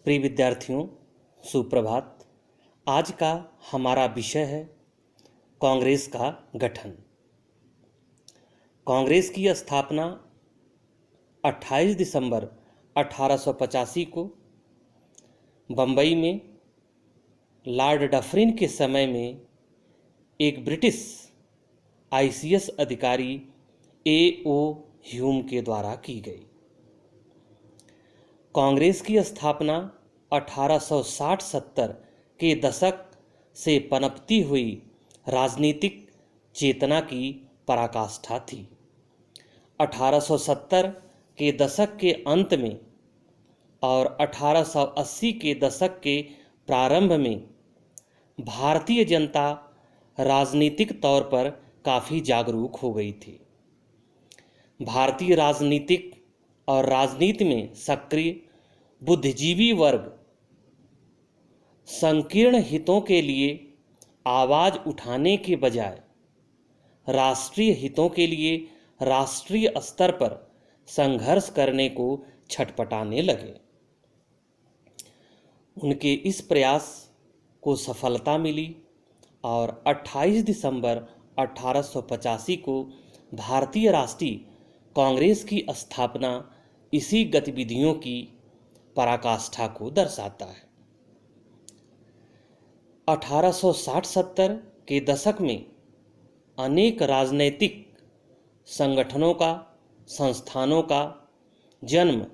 प्रिय विद्यार्थियों, सुप्रभात। आज का हमारा विषय है कांग्रेस का गठन। कांग्रेस की स्थापना 28 दिसंबर 1885 को बम्बई में लॉर्ड डफरिन के समय में एक ब्रिटिश आईसीएस अधिकारी A.O. ह्यूम के द्वारा की गई। कांग्रेस की स्थापना 1860-70 के दशक से पनपती हुई राजनीतिक चेतना की पराकाष्ठा थी। 1870 के दशक के अंत में और 1880 के दशक के प्रारंभ में भारतीय जनता राजनीतिक तौर पर काफ़ी जागरूक हो गई थी। भारतीय राजनीतिक और राजनीति में सक्रिय बुद्धिजीवी वर्ग संकीर्ण हितों के लिए आवाज़ उठाने के बजाय राष्ट्रीय हितों के लिए राष्ट्रीय स्तर पर संघर्ष करने को छटपटाने लगे। उनके इस प्रयास को सफलता मिली और 28 दिसंबर 1885 को भारतीय राष्ट्रीय कांग्रेस की स्थापना इसी गतिविधियों की पराकाष्ठा को दर्शाता है। 1860-70 के दशक में अनेक राजनैतिक संगठनों का, संस्थानों का जन्म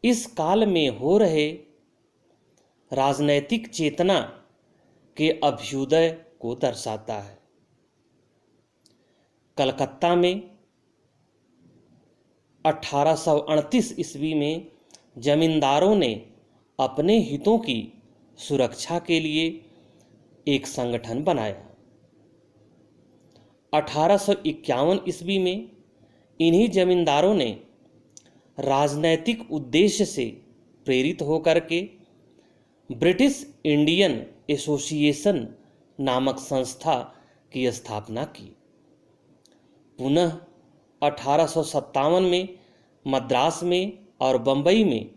इस काल में हो रहे राजनैतिक चेतना के अभ्युदय को दर्शाता है। कलकत्ता में 1838 ईस्वी में जमींदारों ने अपने हितों की सुरक्षा के लिए एक संगठन बनाया। 1851 ईस्वी में इन्हीं जमींदारों ने राजनैतिक उद्देश्य से प्रेरित होकर के ब्रिटिश इंडियन एसोसिएशन नामक संस्था की स्थापना की। पुनः 1857 में मद्रास में और बम्बई में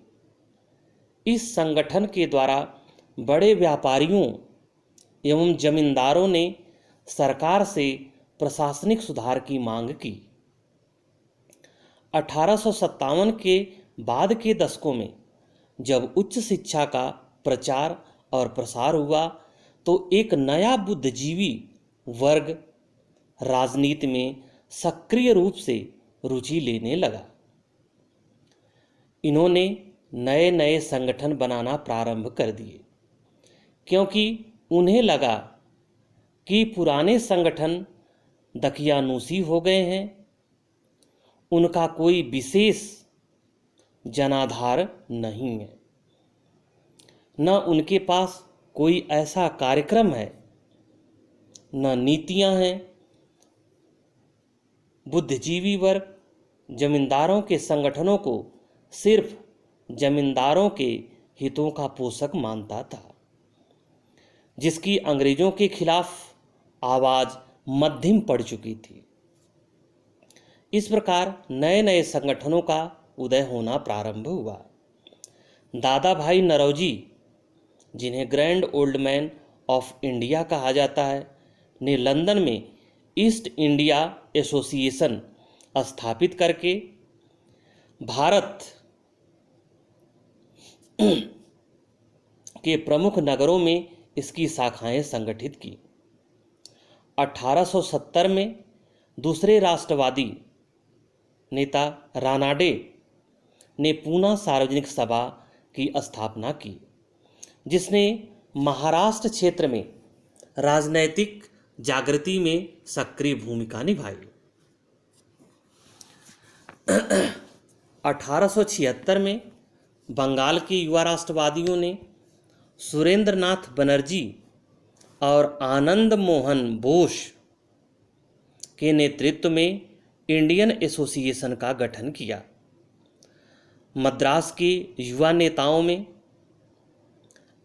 इस संगठन के द्वारा बड़े व्यापारियों एवं जमींदारों ने सरकार से प्रशासनिक सुधार की मांग की। 1857 के बाद के दशकों में जब उच्च शिक्षा का प्रचार और प्रसार हुआ तो एक नया बुद्धिजीवी वर्ग राजनीति में सक्रिय रूप से रुचि लेने लगा। इन्होंने नए नए संगठन बनाना प्रारंभ कर दिए, क्योंकि उन्हें लगा कि पुराने संगठन दकियानूसी हो गए हैं, उनका कोई विशेष जनाधार नहीं है, न उनके पास कोई ऐसा कार्यक्रम है, न नीतियां हैं। बुद्धिजीवी वर्ग जमींदारों के संगठनों को सिर्फ जमींदारों के हितों का पोषक मानता था, जिसकी अंग्रेजों के खिलाफ आवाज़ मध्यम पड़ चुकी थी। इस प्रकार नए नए संगठनों का उदय होना प्रारंभ हुआ। दादा भाई नौरोजी, जिन्हें grand old man of India कहा जाता है, ने लंदन में ईस्ट इंडिया एसोसिएशन स्थापित करके भारत के प्रमुख नगरों में इसकी शाखाएं संगठित की। 1870 में दूसरे राष्ट्रवादी नेता रानाडे ने पूना सार्वजनिक सभा की स्थापना की, जिसने महाराष्ट्र क्षेत्र में राजनैतिक जागृति में सक्रिय भूमिका निभाई। 1876 में बंगाल के युवा राष्ट्रवादियों ने सुरेंद्रनाथ बनर्जी और आनंद मोहन बोस के नेतृत्व में इंडियन एसोसिएशन का गठन किया। मद्रास के युवा नेताओं में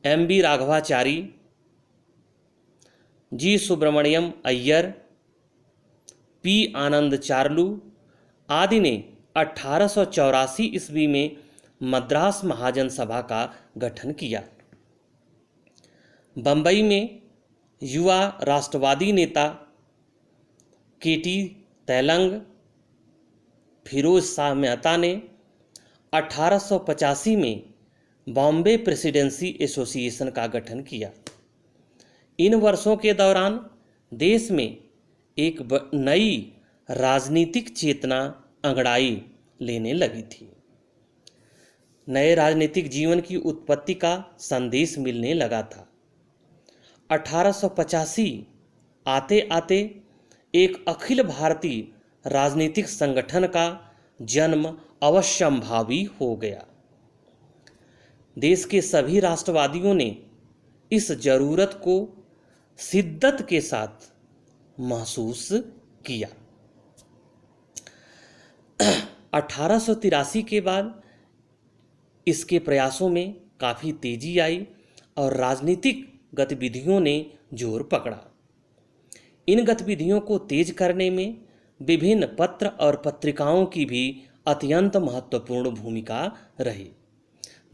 M.B. राघवाचारी, जी सुब्रमण्यम अय्यर, P. आनंद चार्लू आदि ने 1884 ईस्वी में मद्रास महाजन सभा का गठन किया। बंबई में युवा राष्ट्रवादी नेता केटी तैलंग फिरोज शाह मेहता ने 1885 में बॉम्बे प्रेसिडेंसी एसोसिएशन का गठन किया। इन वर्षों के दौरान देश में एक नई राजनीतिक चेतना अंगड़ाई लेने लगी थी। नए राजनीतिक जीवन की उत्पत्ति का संदेश मिलने लगा था। 1885 आते आते एक अखिल भारतीय राजनीतिक संगठन का जन्म अवश्यंभावी हो गया। देश के सभी राष्ट्रवादियों ने इस जरूरत को शिद्दत के साथ महसूस किया। 1883 के बाद इसके प्रयासों में काफ़ी तेजी आई और राजनीतिक गतिविधियों ने जोर पकड़ा। इन गतिविधियों को तेज करने में विभिन्न पत्र और पत्रिकाओं की भी अत्यंत महत्वपूर्ण भूमिका रही,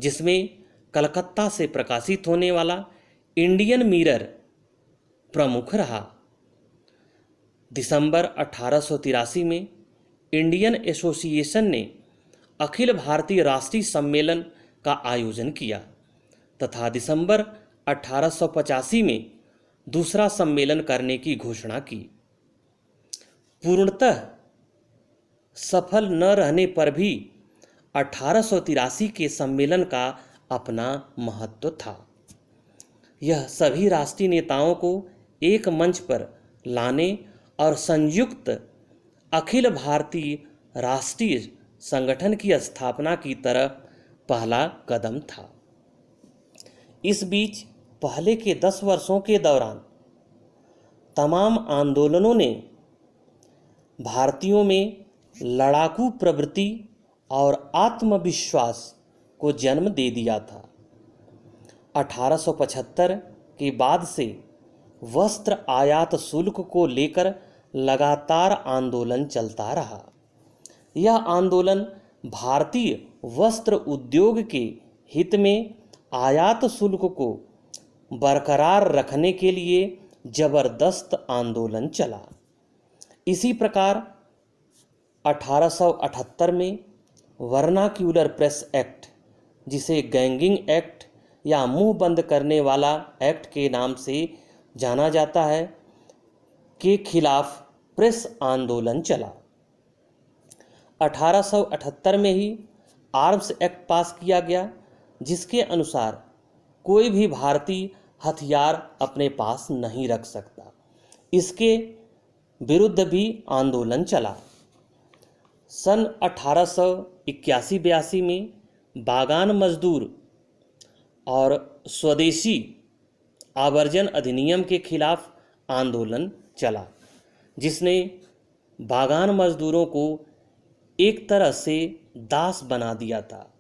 जिसमें कलकत्ता से प्रकाशित होने वाला इंडियन मिरर प्रमुख रहा। दिसंबर 1883 में इंडियन एसोसिएशन ने अखिल भारतीय राष्ट्रीय सम्मेलन का आयोजन किया तथा दिसंबर 1885 में दूसरा सम्मेलन करने की घोषणा की। पूर्णतः सफल न रहने पर भी 1883 के सम्मेलन का अपना महत्व था। यह सभी राष्ट्रीय नेताओं को एक मंच पर लाने और संयुक्त अखिल भारतीय राष्ट्रीय संगठन की स्थापना की तरफ पहला कदम था। इस बीच पहले के 10 वर्षों के दौरान तमाम आंदोलनों ने भारतीयों में लड़ाकू प्रवृत्ति और आत्मविश्वास को जन्म दे दिया था। 1875 के बाद से वस्त्र आयात शुल्क को लेकर लगातार आंदोलन चलता रहा। यह आंदोलन भारतीय वस्त्र उद्योग के हित में आयात शुल्क को बरकरार रखने के लिए जबरदस्त आंदोलन चला। इसी प्रकार 1878 में वर्नाक्यूलर प्रेस एक्ट, जिसे गैंगिंग एक्ट या मुंह बंद करने वाला एक्ट के नाम से जाना जाता है, के खिलाफ प्रेस आंदोलन चला। 1878 में ही आर्म्स एक्ट पास किया गया, जिसके अनुसार कोई भी भारतीय हथियार अपने पास नहीं रख सकता। इसके विरुद्ध भी आंदोलन चला। सन 1881-82 में बागान मजदूर और स्वदेशी आवर्जन अधिनियम के खिलाफ आंदोलन चला, जिसने बागान मजदूरों को एक तरह से दास बना दिया था।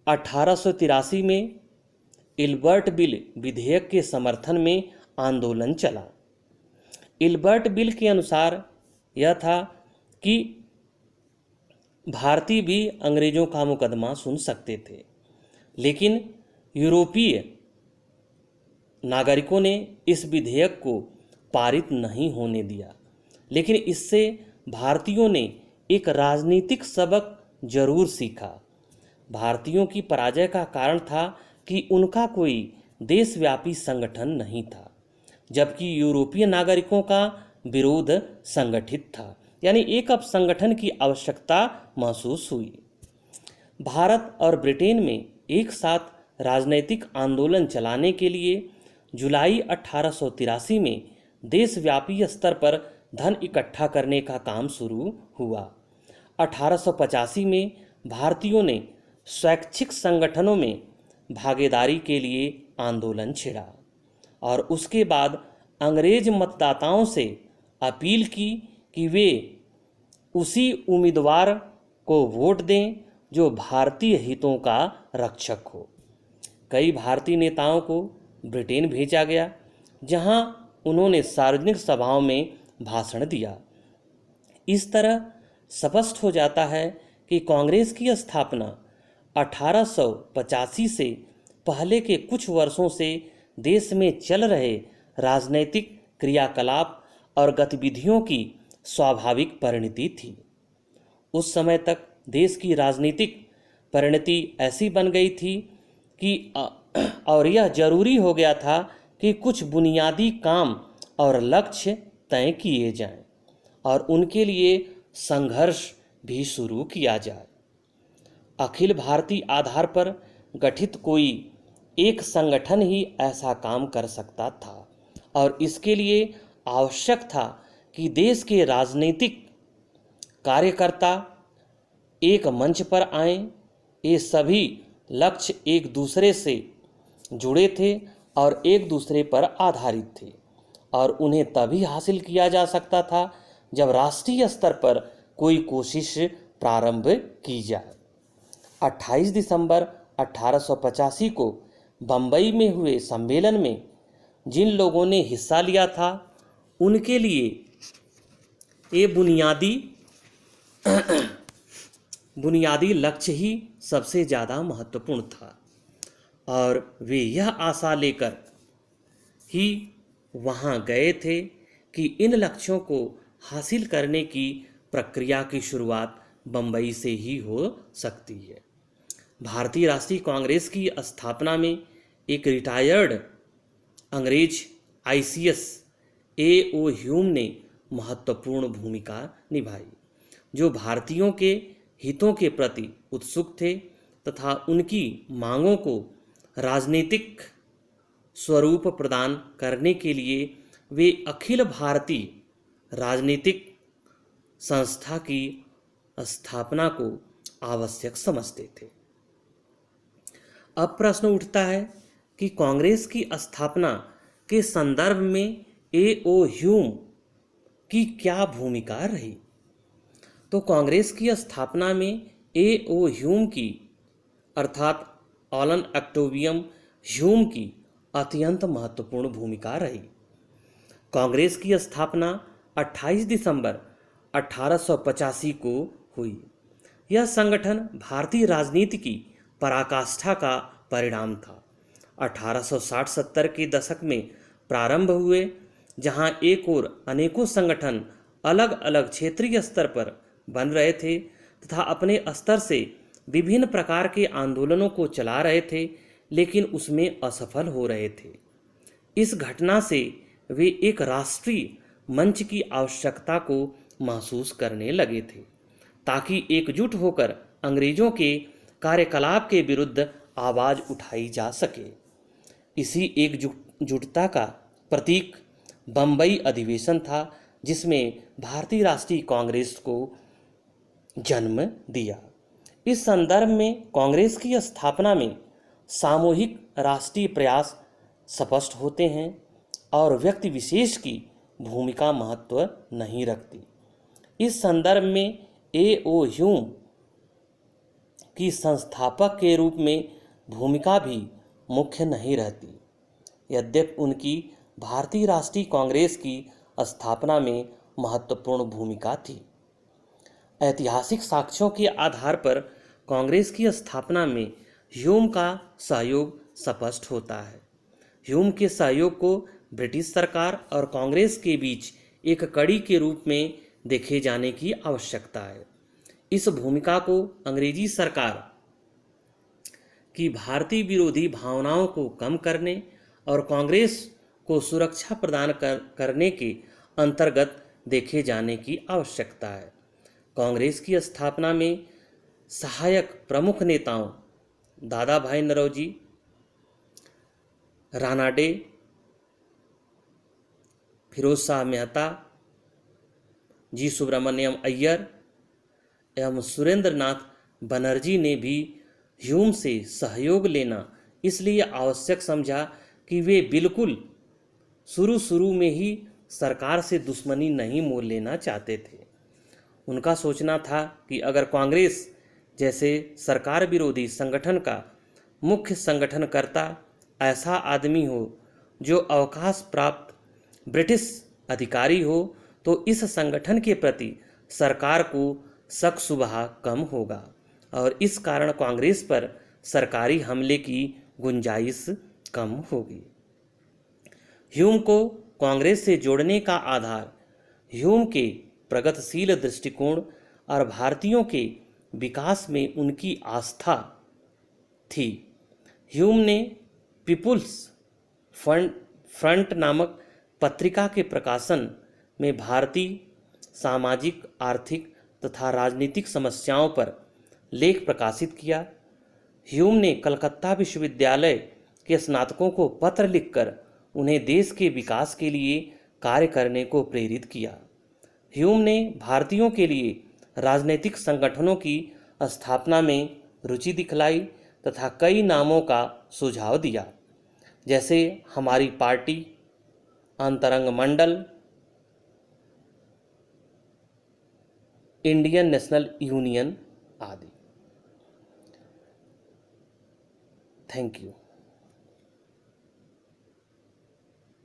1883 में इल्बर्ट बिल विधेयक के समर्थन में आंदोलन चला। इल्बर्ट बिल के अनुसार यह था कि भारतीय भी अंग्रेजों का मुकदमा सुन सकते थे, लेकिन यूरोपीय नागरिकों ने इस विधेयक को पारित नहीं होने दिया। लेकिन इससे भारतीयों ने एक राजनीतिक सबक जरूर सीखा। भारतीयों की पराजय का कारण था कि उनका कोई देशव्यापी संगठन नहीं था, जबकि यूरोपीय नागरिकों का विरोध संगठित था। यानी एक अब संगठन की आवश्यकता महसूस हुई। भारत और ब्रिटेन में एक साथ राजनैतिक आंदोलन चलाने के लिए जुलाई 1883 में देशव्यापी स्तर पर धन इकट्ठा करने का काम शुरू हुआ। 1885 में भारतीयों ने स्वैच्छिक संगठनों में भागीदारी के लिए आंदोलन छेड़ा और उसके बाद अंग्रेज मतदाताओं से अपील की कि वे उसी उम्मीदवार को वोट दें जो भारतीय हितों का रक्षक हो। कई भारतीय नेताओं को ब्रिटेन भेजा गया, जहां उन्होंने सार्वजनिक सभाओं में भाषण दिया। इस तरह स्पष्ट हो जाता है कि कांग्रेस की स्थापना 1885 से पहले के कुछ वर्षों से देश में चल रहे राजनीतिक क्रियाकलाप और गतिविधियों की स्वाभाविक परिणति थी। उस समय तक देश की राजनीतिक परिणति ऐसी बन गई थी कि और यह जरूरी हो गया था कि कुछ बुनियादी काम और लक्ष्य तय किए जाएं और उनके लिए संघर्ष भी शुरू किया जाए। अखिल भारतीय आधार पर गठित कोई एक संगठन ही ऐसा काम कर सकता था और इसके लिए आवश्यक था कि देश के राजनीतिक कार्यकर्ता एक मंच पर आएं। ये सभी लक्ष्य एक दूसरे से जुड़े थे और एक दूसरे पर आधारित थे और उन्हें तभी हासिल किया जा सकता था जब राष्ट्रीय स्तर पर कोई कोशिश प्रारंभ की जाए। 28 दिसंबर 1885 को बंबई में हुए सम्मेलन में जिन लोगों ने हिस्सा लिया था उनके लिए ये बुनियादी लक्ष्य ही सबसे ज़्यादा महत्वपूर्ण था और वे यह आशा लेकर ही वहाँ गए थे कि इन लक्ष्यों को हासिल करने की प्रक्रिया की शुरुआत बंबई से ही हो सकती है। भारतीय राष्ट्रीय कांग्रेस की स्थापना में एक रिटायर्ड अंग्रेज आईसीएस ए.ओ. ह्यूम ने महत्वपूर्ण भूमिका निभाई, जो भारतीयों के हितों के प्रति उत्सुक थे तथा उनकी मांगों को राजनीतिक स्वरूप प्रदान करने के लिए वे अखिल भारतीय राजनीतिक संस्था की स्थापना को आवश्यक समझते थे। अब प्रश्न उठता है कि कांग्रेस की स्थापना के संदर्भ में ए.ओ. ह्यूम की क्या भूमिका रही। तो कांग्रेस की स्थापना में ए.ओ. ह्यूम की अर्थात एलन ऑक्टेवियन ह्यूम की अत्यंत महत्वपूर्ण भूमिका रही। कांग्रेस की स्थापना 28 दिसंबर 1885 को हुई। यह संगठन भारतीय राजनीति की पराकाष्ठा का परिणाम था। 1860-70 के दशक में प्रारंभ हुए, जहां एक ओर अनेकों संगठन अलग अलग क्षेत्रीय स्तर पर बन रहे थे तथा अपने स्तर से विभिन्न प्रकार के आंदोलनों को चला रहे थे, लेकिन उसमें असफल हो रहे थे। इस घटना से वे एक राष्ट्रीय मंच की आवश्यकता को महसूस करने लगे थे ताकि एकजुट होकर अंग्रेजों के कार्यकलाप के विरुद्ध आवाज उठाई जा सके। इसी एकजुटता का प्रतीक बंबई अधिवेशन था, जिसमें भारतीय राष्ट्रीय कांग्रेस को जन्म दिया। इस संदर्भ में कांग्रेस की स्थापना में सामूहिक राष्ट्रीय प्रयास स्पष्ट होते हैं और व्यक्ति विशेष की भूमिका महत्व नहीं रखती। इस संदर्भ में ए.ओ. ह्यूम की संस्थापक के रूप में भूमिका भी मुख्य नहीं रहती, यद्यपि उनकी भारतीय राष्ट्रीय कांग्रेस की स्थापना में महत्वपूर्ण भूमिका थी। ऐतिहासिक साक्ष्यों के आधार पर कांग्रेस की स्थापना में ह्यूम का सहयोग स्पष्ट होता है। ह्यूम के सहयोग को ब्रिटिश सरकार और कांग्रेस के बीच एक कड़ी के रूप में देखे जाने की आवश्यकता है। इस भूमिका को अंग्रेजी सरकार की भारतीय विरोधी भावनाओं को कम करने और कांग्रेस को सुरक्षा प्रदान करने के अंतर्गत देखे जाने की आवश्यकता है। कांग्रेस की स्थापना में सहायक प्रमुख नेताओं दादा भाई नौरोजी, रानाडे, फिरोज शाह मेहता, जी सुब्रमण्यम अय्यर एवं सुरेंद्र नाथ बनर्जी ने भी ह्यूम से सहयोग लेना इसलिए आवश्यक समझा कि वे बिल्कुल शुरू में ही सरकार से दुश्मनी नहीं मोल लेना चाहते थे। उनका सोचना था कि अगर कांग्रेस जैसे सरकार विरोधी संगठन का मुख्य संगठनकर्ता ऐसा आदमी हो जो अवकाश प्राप्त ब्रिटिश अधिकारी हो, तो इस संगठन के प्रति सरकार को शक शुबहा कम होगा और इस कारण कांग्रेस पर सरकारी हमले की गुंजाइश कम होगी। ह्यूम को कांग्रेस से जोड़ने का आधार ह्यूम के प्रगतिशील दृष्टिकोण और भारतीयों के विकास में उनकी आस्था थी। ह्यूम ने पीपुल्स फ्रंट नामक पत्रिका के प्रकाशन में भारतीय सामाजिक, आर्थिक तथा राजनीतिक समस्याओं पर लेख प्रकाशित किया। ह्यूम ने कलकत्ता विश्वविद्यालय के स्नातकों को पत्र लिखकर उन्हें देश के विकास के लिए कार्य करने को प्रेरित किया। ह्यूम ने भारतीयों के लिए राजनीतिक संगठनों की स्थापना में रुचि दिखलाई तथा कई नामों का सुझाव दिया, जैसे हमारी पार्टी, अंतरंग मंडल, इंडियन नेशनल यूनियन आदि। Thank you.